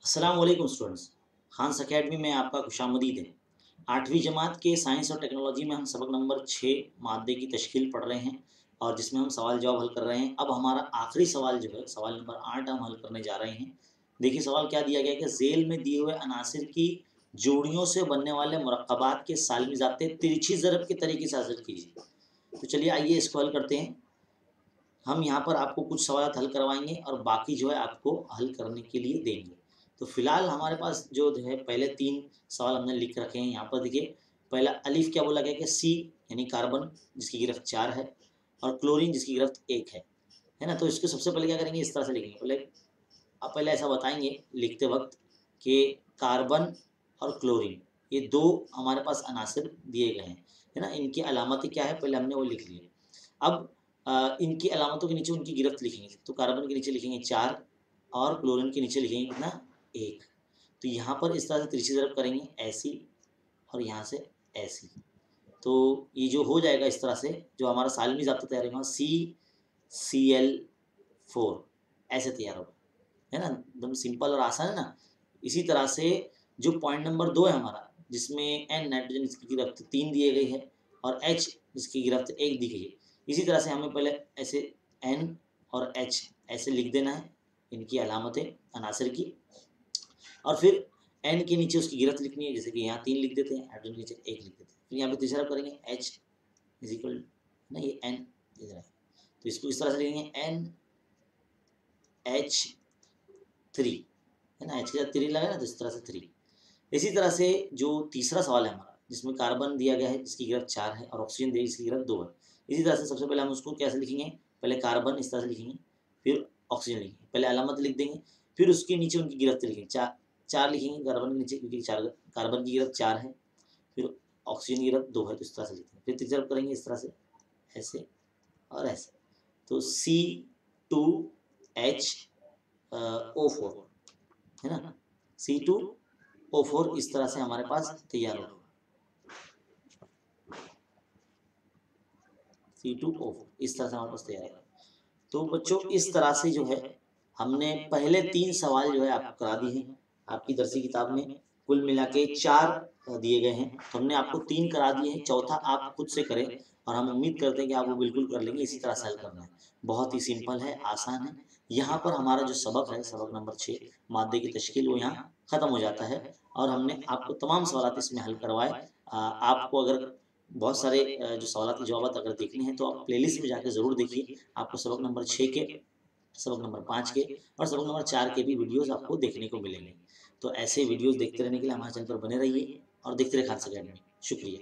अस्सलाम वालेकुम students. Khans academy में आपका खुशामदीद है। 8वीं जमात के साइंस और टेक्नोलॉजी में हम सबक नंबर 6 मादे की तश्कील पढ़ रहे हैं और जिसमें हम सवाल जवाब हल कर रहे हैं। अब हमारा आखिरी सवाल जो है सवाल नंबर 8 हम हल करने जा रहे हैं। देखिए सवाल क्या दिया गया है कि ज़ेल में दिए हुए अनासिर की जोड़ियों से बनने वाले मुरक्कबात के सालमी ज़ाब्ते तिरछी ज़रब के तरीके से हासिल कीजिए। तो चलिए आइए इसको हल करते हैं। हम यहाँ पर आपको कुछ सवाल हल करवाएंगे और बाकी जो है आपको हल करने के लिए देंगे। तो फिलहाल हमारे पास जो है पहले 3 सवाल हमने लिख रखे हैं। यहाँ पर देखिए पहला अलिफ क्या बोला गया कि सी यानी कार्बन जिसकी गिरफ्त 4 है और क्लोरीन जिसकी गिरफ्त 1 है ना। तो इसको सबसे पहले क्या करेंगे, इस तरह से लिखेंगे। पहले ऐसा बताएंगे लिखते वक्त कि कार्बन और क्लोरीन ये 2 हमारे पास अनासिर दिए गए हैं, है ना। इनकी अलामतें क्या है पहले हमने वो लिख लिया। अब इनकी अलामतों के नीचे उनकी गिरफ्त लिखेंगे। तो कार्बन के नीचे लिखेंगे 4 और क्लोरीन के नीचे लिखेंगे कितना 1। तो यहाँ पर इस तरह से तिरछी ज़रब करेंगे ऐसी और यहाँ से ऐसी। तो ये जो हो जाएगा इस तरह से जो हमारा सालमी ज़ाब्ता तैयार होगा CCl4 ऐसे तैयार होगा, है ना। एकदम सिंपल और आसान है ना। इसी तरह से जो पॉइंट नंबर 2 है हमारा जिसमें N नाइट्रोजन इसकी गिरफ्त 3 दिए गई है और H जिसकी गिरफ्त 1 दी गई है। इसी तरह से हमें पहले ऐसे N और H ऐसे लिख देना है इनकी अलामतें अनासिर की, और फिर N के नीचे उसकी गिरफ्त लिखनी है। जैसे कि यहाँ 3 लिख देते हैं, हाइड्रोजन के नीचे 1 लिख देते हैं। फिर यहाँ पे तीसरा करेंगे H इज इक्वल ना ये N इधर है, तो इसको इस तरह से लिखेंगे NH3, है ना। H के साथ 3 लगा ना तो इस तरह से 3। इसी तरह से जो तीसरा सवाल है हमारा जिसमें कार्बन दिया गया है जिसकी गिरफ्त 4 है और ऑक्सीजन दी जिसकी गिरफ्त 2 है। इसी तरह से सबसे पहले हम उसको कैसे लिखेंगे, पहले कार्बन इस तरह से लिखेंगे, फिर ऑक्सीजन लिखेंगे, पहले अलामत लिख देंगे, फिर उसके नीचे उनकी गिरफ्त लिखेंगे। 4 लिखेंगे कार्बन के नीचे क्योंकि 4 कार्बन की गिरफ्त 4 है, फिर ऑक्सीजन की गिरफ्त 2 है, तो इस तरह से लिखेंगे। फिर तीसरा करेंगे इस तरह से ऐसे और ऐसे। तो C2H4 है ना, C2O4 इस तरह से हमारे पास तैयार होगा। C2O4 इस तरह से हमारे पास तैयार है। तो बच्चों इस तरह से जो है हमने पहले 3 सवाल जो है आपको करा दिए हैं। आपकी दरसी किताब में कुल मिला के 4 दिए गए हैं, तो हमने आपको 3 करा दिए हैं, चौथा आप खुद से करें और हम उम्मीद करते हैं कि आप वो बिल्कुल कर लेंगे। इसी तरह से हल करना है, बहुत ही सिंपल है, आसान है। यहाँ पर हमारा जो सबक है सबक नंबर 6 मादे की तश्कील वो यहाँ ख़त्म हो जाता है और हमने आपको तमाम सवाल इसमें हल करवाए। आपको अगर बहुत सारे जो सवाल के जवाब अगर देखने हैं तो आप प्लेलिस्ट में जाकर ज़रूर देखिए। आपको सबक नंबर 6 के, सबक नंबर 5 के और सबक नंबर 4 के भी वीडियोस आपको देखने को मिलेंगे। तो ऐसे वीडियोस देखते रहने के लिए हमारे चैनल पर बने रहिए और देखते रहिए खान्स अकेडमी। शुक्रिया।